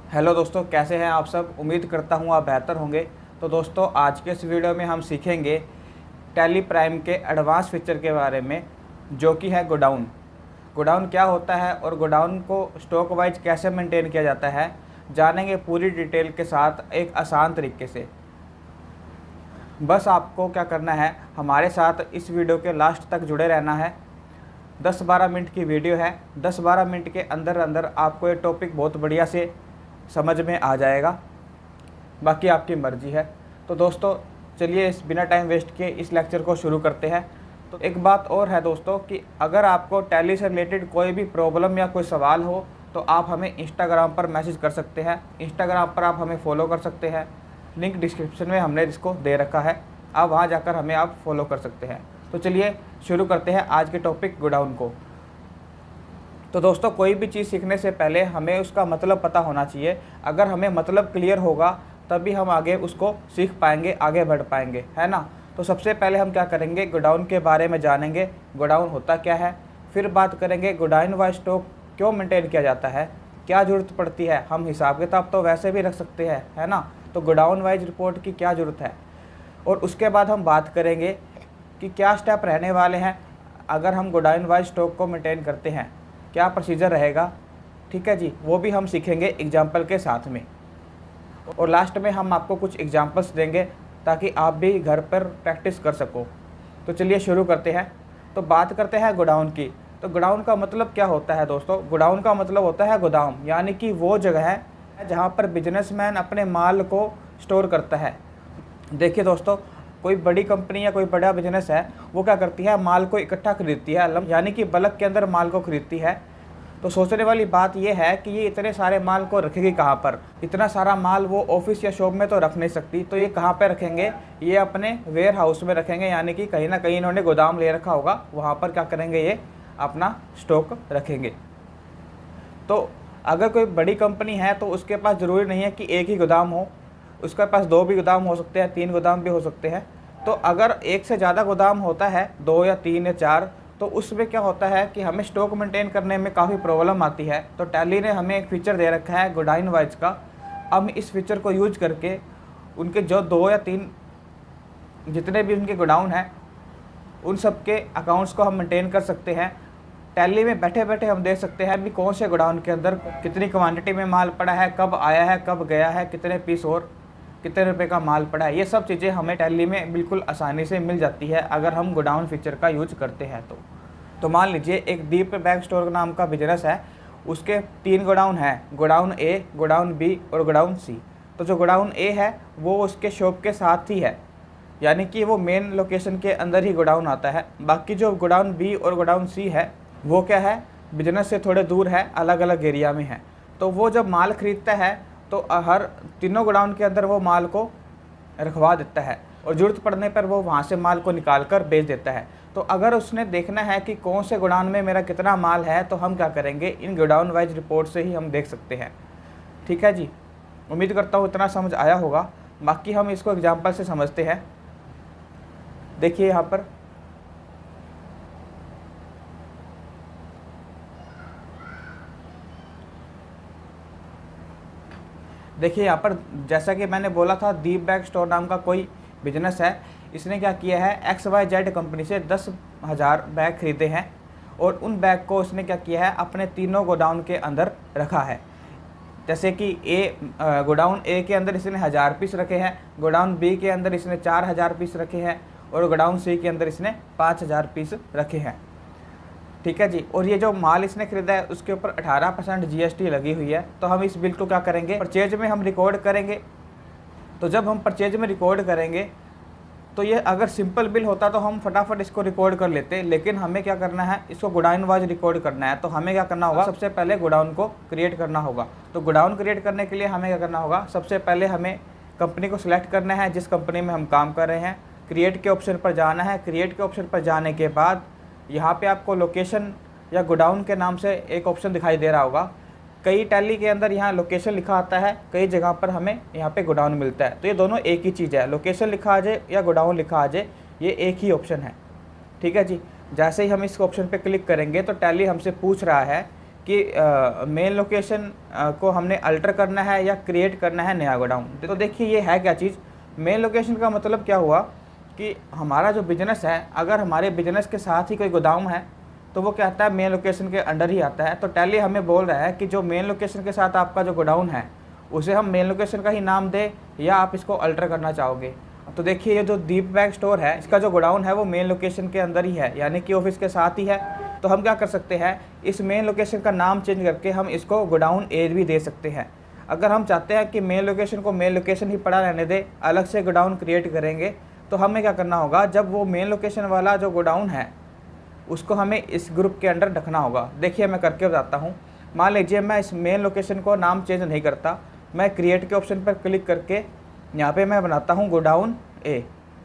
Hello दोस्तों, कैसे हैं आप सब। उम्मीद करता हूं आप बेहतर होंगे। तो दोस्तों, आज के इस वीडियो में हम सीखेंगे टैली प्राइम के एडवांस फीचर के बारे में, जो कि है गोडाउन। गोडाउन क्या होता है और गोडाउन को स्टॉक वाइज कैसे मेंटेन किया जाता है, जानेंगे पूरी डिटेल के साथ एक आसान तरीके से। बस आपको क्या करना है, हमारे साथ इस वीडियो के लास्ट तक जुड़े रहना है। 10-12 मिनट की वीडियो है। 10-12 मिनट के अंदर अंदर आपको ये टॉपिक बहुत बढ़िया से समझ में आ जाएगा। बाकी आपकी मर्ज़ी है। तो दोस्तों, चलिए इस बिना टाइम वेस्ट किए इस लेक्चर को शुरू करते हैं। तो एक बात और है दोस्तों कि अगर आपको टैली से रिलेटेड कोई भी प्रॉब्लम या कोई सवाल हो तो आप हमें इंस्टाग्राम पर मैसेज कर सकते हैं। इंस्टाग्राम पर आप हमें फॉलो कर सकते हैं। लिंक डिस्क्रिप्शन में हमने इसको दे रखा है, आप वहाँ जाकर हमें आप फॉलो कर सकते हैं। तो चलिए शुरू करते हैं आज के टॉपिक गोडाउन को। तो दोस्तों, कोई भी चीज़ सीखने से पहले हमें उसका मतलब पता होना चाहिए। अगर हमें मतलब क्लियर होगा तभी हम आगे उसको सीख पाएंगे, आगे बढ़ पाएंगे, है ना। तो सबसे पहले हम क्या करेंगे, गोडाउन के बारे में जानेंगे। गोडाउन होता क्या है, फिर बात करेंगे गोडाउन वाइज स्टॉक क्यों मेंटेन किया जाता है, क्या ज़रूरत पड़ती है। हम हिसाब किताब तो वैसे भी रख सकते हैं, है ना। तो गोडाउन वाइज रिपोर्ट की क्या ज़रूरत है, और उसके बाद हम बात करेंगे कि क्या स्टेप रहने वाले हैं अगर हम गोडाउन वाइज स्टॉक को मेंटेन करते हैं, क्या प्रोसीजर रहेगा। ठीक है जी, वो भी हम सीखेंगे एग्जाम्पल के साथ में। और लास्ट में हम आपको कुछ एग्जाम्पल्स देंगे ताकि आप भी घर पर प्रैक्टिस कर सको। तो चलिए शुरू करते हैं। तो बात करते हैं गोडाउन की। तो गोडाउन का मतलब क्या होता है दोस्तों। गोडाउन का मतलब होता है गोदाम, यानी कि वो जगह है जहाँ पर बिजनेसमैन अपने माल को स्टोर करता है। देखिए दोस्तों, कोई बड़ी कंपनी या कोई बड़ा बिजनेस है, वो क्या करती है, माल को इकट्ठा खरीदती है, यानी कि बल्क के अंदर माल को खरीदती है। तो सोचने वाली बात ये है कि ये इतने सारे माल को रखेगी कहाँ पर। इतना सारा माल वो ऑफिस या शॉप में तो रख नहीं सकती, तो ये कहाँ पे रखेंगे, ये अपने वेयर हाउस में रखेंगे, यानी कि कहीं ना कहीं इन्होंने गोदाम ले रखा होगा, वहाँ पर क्या करेंगे, ये अपना स्टॉक रखेंगे। तो अगर कोई बड़ी कंपनी है तो उसके पास ज़रूरी नहीं है कि एक ही गोदाम हो, उसके पास 2 भी गोदाम हो सकते हैं, 3 गोदाम भी हो सकते हैं। तो अगर एक से ज़्यादा गोदाम होता है, 2 या 3 या 4, तो उसमें क्या होता है कि हमें स्टॉक मेंटेन करने में काफ़ी प्रॉब्लम आती है। तो टैली ने हमें एक फ़ीचर दे रखा है गोडाउन वाइज का। हम इस फीचर को यूज करके उनके जो 2 या 3 जितने भी उनके गोडाउन हैं, उन सब के अकाउंट्स को हम मेंटेन कर सकते हैं। टैली में बैठे बैठे हम देख सकते हैं भी कौन से गोडाउन के अंदर कितनी क्वांटिटी में माल पड़ा है, कब आया है, कब गया है, कितने पीस और कितने रुपए का माल पड़ा है। ये सब चीज़ें हमें टैली में बिल्कुल आसानी से मिल जाती है अगर हम गोडाउन फीचर का यूज करते हैं। तो मान लीजिए एक दीप बैग स्टोर नाम का बिजनेस है, उसके 3 गोडाउन हैं, गोडाउन ए, गोडाउन बी और गोडाउन सी। तो जो गोडाउन ए है वो उसके शॉप के साथ ही है, यानी कि वो मेन लोकेशन के अंदर ही गोडाउन आता है। बाकी जो गोडाउन बी और गोडाउन सी है वो क्या है, बिजनेस से थोड़े दूर है, अलग अलग एरिया में है। तो वो जब माल खरीदता है तो हर तीनों गोडाउन के अंदर वो माल को रखवा देता है, और ज़रूरत पड़ने पर वो वहाँ से माल को निकाल कर बेच देता है। तो अगर उसने देखना है कि कौन से गोडाउन में मेरा कितना माल है, तो हम क्या करेंगे, इन गोडाउन वाइज रिपोर्ट से ही हम देख सकते हैं। ठीक है जी, उम्मीद करता हूँ इतना समझ आया होगा। बाकी हम इसको एग्जाम्पल से समझते हैं। देखिए यहाँ पर देखिए, यहाँ पर जैसा कि मैंने बोला था, दीप बैग स्टोर नाम का कोई बिजनेस है। इसने क्या किया है, XYZ कंपनी से 10,000 बैग खरीदे हैं, और उन बैग को उसने क्या किया है, अपने तीनों गोडाउन के अंदर रखा है। जैसे कि गोडाउन ए के अंदर इसने 1000 पीस रखे हैं, गोडाउन बी के अंदर इसने 4000 पीस रखे हैं, और गोडाउन सी के अंदर इसने 5000 पीस रखे हैं। ठीक है जी, और ये जो माल इसने खरीदा है उसके ऊपर 18% GST लगी हुई है। तो हम इस बिल को क्या करेंगे, परचेज में हम रिकॉर्ड करेंगे। तो जब हम परचेज में रिकॉर्ड करेंगे तो ये अगर सिंपल बिल होता तो हम फटाफट इसको रिकॉर्ड कर लेते, लेकिन हमें क्या करना है, इसको गोडाउन वाइज रिकॉर्ड करना है। तो हमें क्या करना होगा, सबसे पहले गोडाउन को क्रिएट करना होगा। तो गोडाउन क्रिएट करने के लिए हमें क्या करना होगा, सबसे पहले हमें कंपनी को सिलेक्ट करना है जिस कंपनी में हम काम कर रहे हैं। क्रिएट के ऑप्शन पर जाना है। क्रिएट के ऑप्शन पर जाने के बाद यहाँ पे आपको लोकेशन या गोडाउन के नाम से एक ऑप्शन दिखाई दे रहा होगा। कई टैली के अंदर यहाँ लोकेशन लिखा आता है, कई जगह पर हमें यहाँ पे गोडाउन मिलता है। तो ये दोनों एक ही चीज़ है, लोकेशन लिखा आ जाए या गोडाउन लिखा आ जाए, ये एक ही ऑप्शन है। ठीक है जी, जैसे ही हम इस ऑप्शन पे क्लिक करेंगे तो टैली हमसे पूछ रहा है कि मेन लोकेशन को हमने अल्टर करना है या क्रिएट करना है नया गोडाउन। तो देखिए ये है क्या चीज़, मेन लोकेशन का मतलब क्या हुआ कि हमारा जो बिज़नेस है, अगर हमारे बिज़नेस के साथ ही कोई गोदाम है तो वो क्या आता है, मेन लोकेशन के अंडर ही आता है। तो टैली हमें बोल रहा है कि जो मेन लोकेशन के साथ आपका जो गोडाउन है उसे हम मेन लोकेशन का ही नाम दें या आप इसको अल्टर करना चाहोगे। तो देखिए ये जो दीप बैग स्टोर है, इसका जो गोडाउन है वो मेन लोकेशन के अंदर ही है, यानी कि ऑफिस के साथ ही है। तो हम क्या कर सकते हैं, इस मेन लोकेशन का नाम चेंज करके हम इसको गोडाउन ए भी दे सकते हैं। अगर हम चाहते हैं कि मेन लोकेशन को मेन लोकेशन ही पड़ा रहने दे, अलग से गोडाउन क्रिएट करेंगे, तो हमें क्या करना होगा, जब वो मेन लोकेशन वाला जो गोडाउन है उसको हमें इस ग्रुप के अंडर रखना होगा। देखिए मैं करके बताता हूँ। मान लीजिए मैं इस मेन लोकेशन को नाम चेंज नहीं करता, मैं क्रिएट के ऑप्शन पर क्लिक करके यहाँ पे मैं बनाता हूँ गोडाउन ए।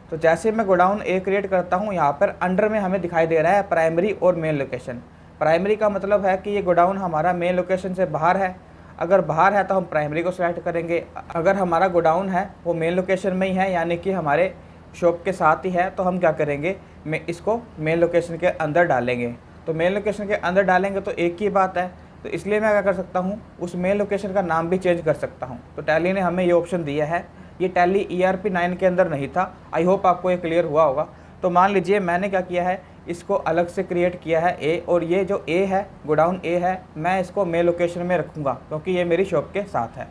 तो जैसे मैं गोडाउन ए क्रिएट करता हूँ, यहाँ पर अंडर में हमें दिखाई दे रहा है प्राइमरी और मेन लोकेशन। प्राइमरी का मतलब है कि ये गोडाउन हमारा मेन लोकेशन से बाहर है, अगर बाहर है तो हम प्राइमरी को सिलेक्ट करेंगे। अगर हमारा गोडाउन है वो मेन लोकेशन में ही है, यानी कि हमारे शॉप के साथ ही है, तो हम क्या करेंगे, मैं इसको मेन लोकेशन के अंदर डालेंगे। तो मेन लोकेशन के अंदर डालेंगे तो एक ही बात है, तो इसलिए मैं क्या कर सकता हूँ, उस मेन लोकेशन का नाम भी चेंज कर सकता हूँ। तो टैली ने हमें ये ऑप्शन दिया है, ये टैली ERP 9 के अंदर नहीं था। आई होप आपको ये क्लियर हुआ होगा। तो मान लीजिए मैंने क्या किया है, इसको अलग से क्रिएट किया है ए, और ये जो ए है, गोडाउन ए है, मैं इसको मेन लोकेशन में रखूँगा क्योंकि ये मेरी शॉप के साथ है।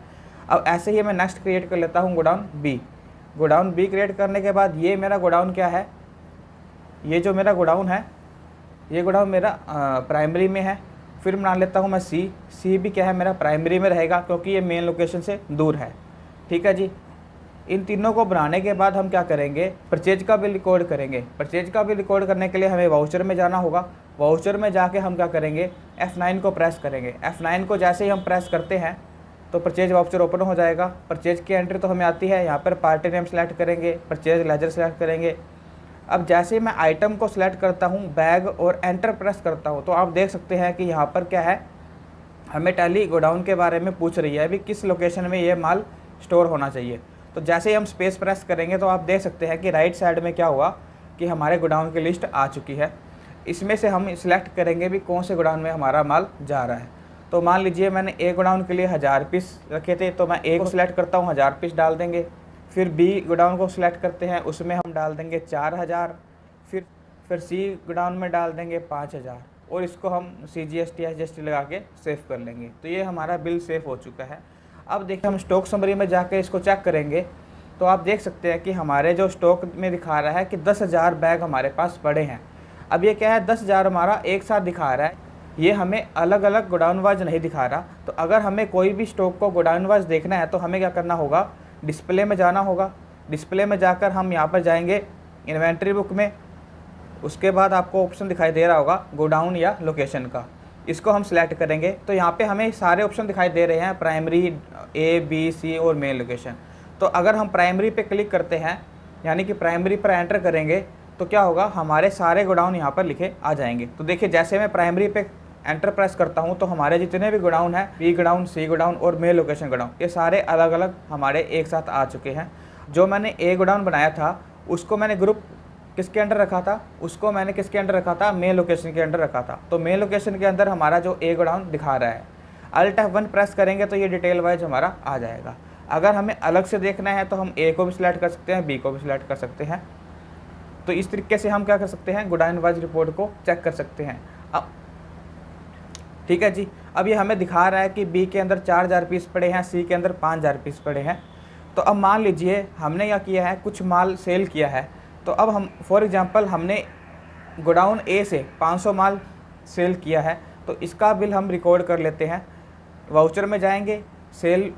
अब ऐसे ही मैं नेक्स्ट क्रिएट कर लेता हूँ godown B. Godown B create करने के बाद ये मेरा गोडाउन क्या है, ये जो मेरा गोडाउन है, ये गोडाउन मेरा प्राइमरी में है। फिर बना लेता हूँ मैं सी भी क्या है, मेरा प्राइमरी में रहेगा क्योंकि ये मेन लोकेशन से दूर है। ठीक है जी। इन तीनों को बनाने के बाद हम क्या करेंगे, परचेज का बिल रिकॉर्ड करेंगे। परचेज का बिल रिकॉर्ड करने के लिए हमें वाउचर में जाना होगा। वाउचर में जाके हम क्या करेंगे, F9 को प्रेस करेंगे। F9 को जैसे ही हम प्रेस करते हैं तो परचेज वाउचर ओपन हो जाएगा। परचेज की एंट्री तो हमें आती है, यहाँ पर पार्टी नेम सेलेक्ट करेंगे, परचेज लेजर सेलेक्ट करेंगे। अब जैसे मैं आइटम को सिलेक्ट करता हूँ, बैग और एंटर प्रेस करता हूँ, तो आप देख सकते हैं कि यहाँ पर क्या है, हमें टैली गोडाउन के बारे में पूछ रही है अभी किस लोकेशन में ये माल स्टोर होना चाहिए। तो जैसे ही हम स्पेस प्रेस करेंगे तो आप देख सकते हैं कि राइट साइड में क्या हुआ कि हमारे गोडाउन की लिस्ट आ चुकी है। इसमें से हम सिलेक्ट करेंगे भी कौन से गोडाउन में हमारा माल जा रहा है। तो मान लीजिए मैंने ए गोडाउन के लिए 1000 पीस रखे थे, तो मैं ए को सिलेक्ट करता हूँ, 1000 पीस डाल देंगे। फिर बी गोडाउन को सिलेक्ट करते हैं, उसमें हम डाल देंगे 4000। फिर सी गोडाउन में डाल देंगे 5000, और इसको हम CGST SGST लगा के सेव कर लेंगे। तो ये हमारा बिल सेव हो चुका है। अब देखिए हम स्टॉक समरी में जाके इसको चेक करेंगे तो आप देख सकते हैं कि हमारे जो स्टॉक में दिखा रहा है कि 10,000 बैग हमारे पास पड़े हैं। अब ये क्या है, 10,000 हमारा एक साथ दिखा रहा है, ये हमें अलग अलग गोडाउन वाइज नहीं दिखा रहा। तो अगर हमें कोई भी स्टॉक को गोडाउन वाइज देखना है तो हमें क्या करना होगा, डिस्प्ले में जाना होगा। डिस्प्ले में जाकर हम यहाँ पर जाएंगे इन्वेंट्री बुक में, उसके बाद आपको ऑप्शन दिखाई दे रहा होगा गोडाउन या लोकेशन का, इसको हम सिलेक्ट करेंगे। तो यहाँ पे हमें सारे ऑप्शन दिखाई दे रहे हैं, प्राइमरी, A, B, C और मेन लोकेशन। तो अगर हम प्राइमरी पे क्लिक करते हैं, यानी कि प्राइमरी पर एंटर करेंगे, तो क्या होगा, हमारे सारे गोडाउन यहाँ पर लिखे आ जाएंगे। तो देखिए जैसे मैं प्राइमरी पे एंटर प्रेस करता हूँ तो हमारे जितने भी गोडाउन है, B गोडाउन, C गोडाउन और मेन लोकेशन गोडाउन, ये सारे अलग अलग हमारे एक साथ आ चुके हैं। जो मैंने A गोडाउन बनाया था उसको मैंने ग्रुप किसके अंडर रखा था, उसको मैंने किसके अंडर रखा था, मेन लोकेशन के अंडर रखा था। तो मेन लोकेशन के अंदर हमारा जो A गोडाउन दिखा रहा है, Alt F1 प्रेस करेंगे तो ये डिटेल वाइज हमारा आ जाएगा। अगर हमें अलग से देखना है तो हम A को भी सिलेक्ट कर सकते हैं, B को भी सिलेक्ट कर सकते हैं। तो इस तरीके से हम क्या कर सकते हैं, गोडाउन वाइज रिपोर्ट को चेक कर सकते हैं। अब ठीक है जी, अब ये हमें दिखा रहा है कि B के अंदर 4000 पीस पड़े हैं, C के अंदर 5000 पीस पड़े हैं। तो अब मान लीजिए हमने क्या किया है, कुछ माल सेल किया है। तो अब हम फॉर एग्जांपल हमने गोडाउन A से 500 माल सेल किया है, तो इसका बिल हम रिकॉर्ड कर लेते हैं। वाउचर में जाएंगे, सेल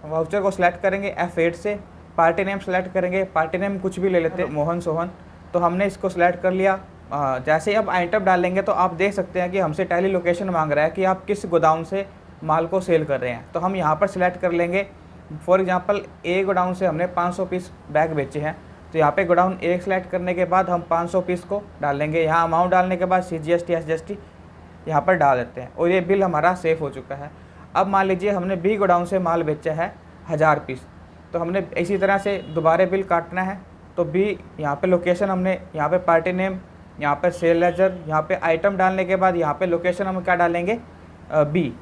वाउचर को सिलेक्ट करेंगे F8 से, पार्टी नेम सेलेक्ट करेंगे, पार्टी नेम कुछ भी ले लेते हैं, मोहन सोहन। तो हमने इसको सिलेक्ट कर लिया। जैसे ही अब आइटम डालेंगे तो आप देख सकते हैं कि हमसे टैली लोकेशन मांग रहा है कि आप किस गोडाउन से माल को सेल कर रहे हैं। तो हम यहाँ पर सिलेक्ट कर लेंगे। फॉर एग्जांपल A गोडाउन से हमने 500 पीस बैग बेचे हैं, तो यहाँ पे गोडाउन A सेलेक्ट करने के बाद हम 500 पीस को डालेंगे। यहाँ अमाउंट डालने के बाद CGST SGST यहाँ पर डाल देते हैं, और ये बिल हमारा सेव हो चुका है। अब मान लीजिए हमने B गोडाउन से माल बेचा है 1000 पीस, तो हमने इसी तरह से दोबारा बिल काटना है। तो B यहाँ पे लोकेशन, हमने यहाँ पे पार्टी नेम, यहाँ पे सेल लेजर, यहाँ पे आइटम डालने के बाद यहाँ पे लोकेशन हम क्या डालेंगे, बी।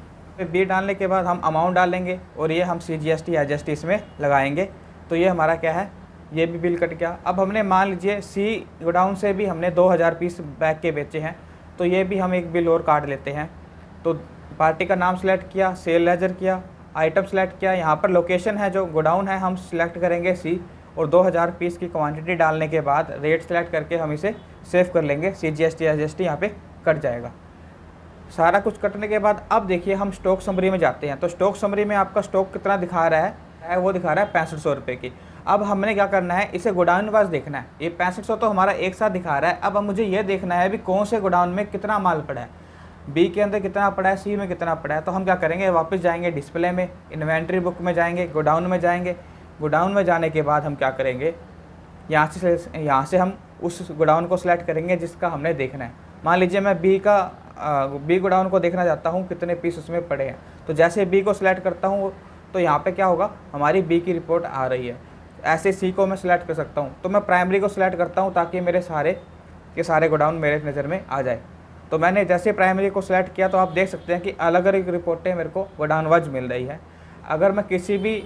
बी डालने के बाद हम अमाउंट डालेंगे और ये हम CGST SGST इसमें लगाएंगे। तो ये हमारा क्या है, ये भी बिल कट गया। अब हमने मान लीजिए सी गोडाउन से भी हमने 2000 पीस बैग के बेचे हैं, तो ये भी हम एक बिल और काट लेते हैं। तो पार्टी का नाम सेलेक्ट किया, सेल लेजर किया, आइटम सेलेक्ट किया, यहाँ पर लोकेशन है जो गोडाउन है हम सिलेक्ट करेंगे सी, और 2000 पीस की क्वांटिटी डालने के बाद रेट सेलेक्ट करके हम इसे सेव कर लेंगे। CGST SGST यहाँ पे कट जाएगा। सारा कुछ कटने के बाद अब देखिए हम स्टॉक समरी में जाते हैं। तो स्टॉक समरी में आपका स्टॉक कितना दिखा रहा है, वो दिखा रहा है 6500 रुपये की। अब हमने क्या करना है, इसे गोडाउन वाइज देखना है। ये 6500 तो हमारा एक साथ दिखा रहा है। अब मुझे ये देखना है भी कौन से गोडाउन में कितना माल पड़ा है, बी के अंदर कितना पड़ा है, सी में कितना पड़ा है। तो हम क्या करेंगे, वापस जाएंगे डिस्प्ले में, इन्वेंट्री बुक में जाएंगे, गोडाउन में जाएंगे। गोडाउन में जाने के बाद हम क्या करेंगे, यहाँ से हम उस गोडाउन को सिलेक्ट करेंगे जिसका हमने देखना है। मान लीजिए मैं बी गोडाउन को देखना चाहता हूँ कितने पीस उसमें पड़े हैं। तो जैसे बी को सिलेक्ट करता हूँ तो यहाँ पे क्या होगा, हमारी बी की रिपोर्ट आ रही है। ऐसे सी को मैं सिलेक्ट कर सकता हूँ। तो मैं प्राइमरी को सिलेक्ट करता हूँ ताकि मेरे सारे के सारे गोडाउन मेरे नज़र में आ जाए। तो मैंने जैसे प्राइमरी को सिलेक्ट किया तो आप देख सकते हैं कि अलग अलग रिपोर्टें मेरे को गोडाउन वाइज मिल रही है। अगर मैं किसी भी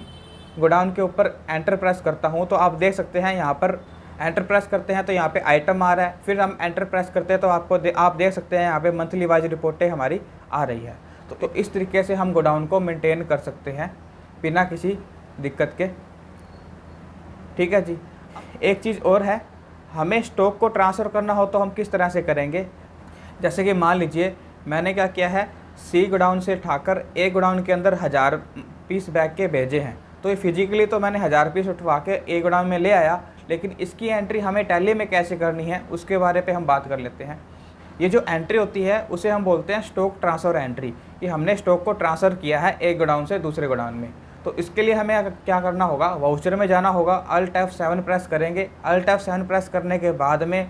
गोडाउन के ऊपर एंटर प्रेस करता हूँ तो आप देख सकते हैं यहाँ पर एंटर प्रेस करते हैं तो यहाँ पे आइटम आ रहा है। फिर हम एंटर प्रेस करते हैं तो आप देख सकते हैं यहाँ पे मंथली वाइज रिपोर्टें हमारी आ रही है। तो इस तरीके से हम गोडाउन को मेंटेन कर सकते हैं बिना किसी दिक्कत के। ठीक है जी। एक चीज़ और है, हमें स्टॉक को ट्रांसफ़र करना हो तो हम किस तरह से करेंगे। जैसे कि मान लीजिए मैंने क्या किया है, सी गोडाउन से उठाकर ए गोडाउन के अंदर 1000 पीस बैग के भेजे हैं। तो ये फिजिकली तो मैंने 1000 पीस उठवा के ए गोडाउन में ले आया, लेकिन इसकी एंट्री हमें टैली में कैसे करनी है उसके बारे पे हम बात कर लेते हैं। ये जो एंट्री होती है उसे हम बोलते हैं स्टॉक ट्रांसफ़र एंट्री, कि हमने स्टॉक को ट्रांसफ़र किया है एक गोडाउन से दूसरे गोडाउन में। तो इसके लिए हमें क्या करना होगा, वाउचर में जाना होगा, Alt F7 प्रेस करेंगे। Alt F7 प्रेस करने के बाद में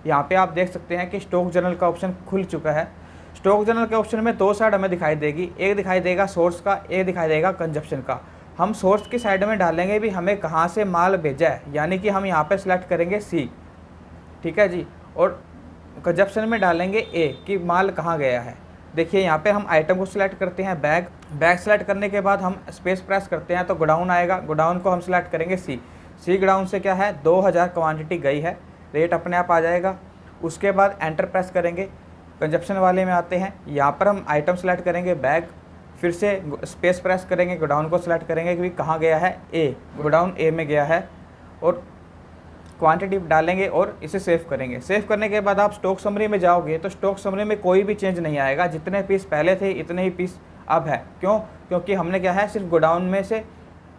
यहाँ पे आप देख सकते हैं कि स्टॉक जर्नल का ऑप्शन खुल चुका है। स्टॉक जर्नल के ऑप्शन में 2 साइड हमें दिखाई देगी, एक दिखाई देगा सोर्स का, एक दिखाई देगा कंजप्शन का। हम सोर्स की साइड में डालेंगे भी हमें कहाँ से माल भेजा है, यानी कि हम यहाँ पे सिलेक्ट करेंगे सी। ठीक है जी। और कंजप्शन में डालेंगे ए कि माल कहाँ गया है। देखिए यहाँ पे हम आइटम को सिलेक्ट करते हैं बैग सेलेक्ट करने के बाद हम स्पेस प्रेस करते हैं तो गोडाउन आएगा। गोडाउन को हम सिलेक्ट करेंगे सी गोडाउन से क्या है 2000 क्वांटिटी गई है, रेट अपने आप आ जाएगा। उसके बाद एंटर प्रेस करेंगे, कंजप्शन वाले में आते हैं, यहाँ पर हम आइटम सेलेक्ट करेंगे बैग, फिर से स्पेस प्रेस करेंगे, गोडाउन को सिलेक्ट करेंगे कि कहाँ गया है ए, गोडाउन ए में गया है, और क्वांटिटी डालेंगे और इसे सेव करेंगे। सेव करने के बाद आप स्टॉक समरी में जाओगे तो स्टॉक समरी में कोई भी चेंज नहीं आएगा, जितने पीस पहले थे इतने ही पीस अब है। क्यों? क्योंकि हमने क्या है सिर्फ गोडाउन में से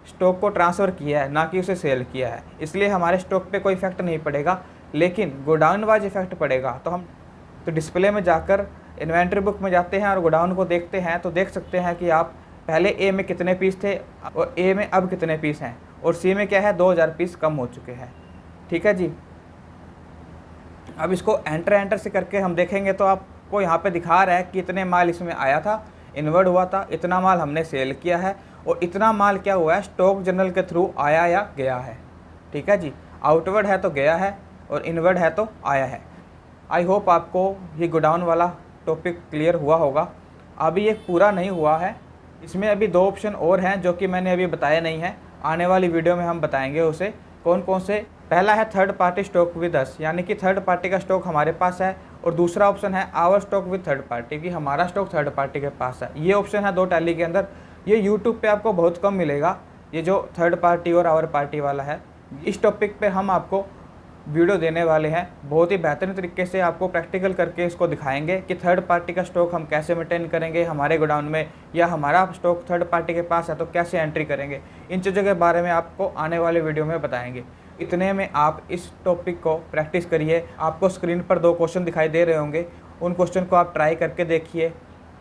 स्टॉक को ट्रांसफ़र किया है, ना कि उसे सेल किया है, इसलिए हमारे स्टॉक पे कोई इफेक्ट नहीं पड़ेगा, लेकिन गोडाउन वाइज इफेक्ट पड़ेगा। तो डिस्प्ले में जाकर इन्वेंट्री बुक में जाते हैं और गोडाउन को देखते हैं तो देख सकते हैं कि आप पहले ए में कितने पीस थे और ए में अब कितने पीस हैं, और सी में क्या है 2000 पीस कम हो चुके हैं। ठीक है जी। अब इसको एंटर से करके हम देखेंगे तो आपको यहाँ पे दिखा रहा है कि इतने माल इसमें आया था, इन्वर्ट हुआ था, इतना माल हमने सेल किया है, और इतना माल क्या हुआ है स्टॉक जर्नल के थ्रू आया या गया है। ठीक है जी। आउटवर्ड है तो गया है और इनवर्ड है तो आया है। आई होप आपको ये गोडाउन वाला टॉपिक क्लियर हुआ होगा। अभी ये पूरा नहीं हुआ है, इसमें अभी 2 ऑप्शन और हैं जो कि मैंने अभी बताए नहीं हैं, आने वाली वीडियो में हम बताएंगे उसे कौन कौन से। पहला है third party stock with us, यानी कि थर्ड पार्टी का स्टॉक हमारे पास है, और दूसरा ऑप्शन है our stock with third party, कि हमारा स्टॉक थर्ड पार्टी के पास है। ये ऑप्शन है 2 टैली के अंदर। ये यूट्यूब पे आपको बहुत कम मिलेगा, ये जो थर्ड पार्टी और आवर पार्टी वाला है। इस टॉपिक पे हम आपको वीडियो देने वाले हैं, बहुत ही बेहतरीन तरीके से आपको प्रैक्टिकल करके इसको दिखाएंगे कि थर्ड पार्टी का स्टॉक हम कैसे मेंटेन करेंगे हमारे गोडाउन में, या हमारा स्टॉक थर्ड पार्टी के पास है तो कैसे एंट्री करेंगे। इन चीज़ों के बारे में आपको आने वाले वीडियो में बताएंगे। इतने में आप इस टॉपिक को प्रैक्टिस करिए। आपको स्क्रीन पर 2 क्वेश्चन दिखाई दे रहे होंगे, उन क्वेश्चन को आप ट्राई करके देखिए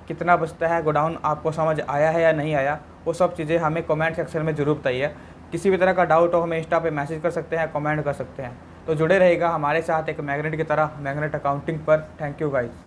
कितना बचता है, गोडाउन आपको समझ आया है या नहीं आया। वो सब चीज़ें हमें कमेंट सेक्शन में ज़रूर बताइए। किसी भी तरह का डाउट हो हमें इंस्टा पे मैसेज कर सकते हैं, कमेंट कर सकते हैं। तो जुड़े रहेगा हमारे साथ एक मैग्नेट की तरह मैग्नेट अकाउंटिंग पर। Thank you guys.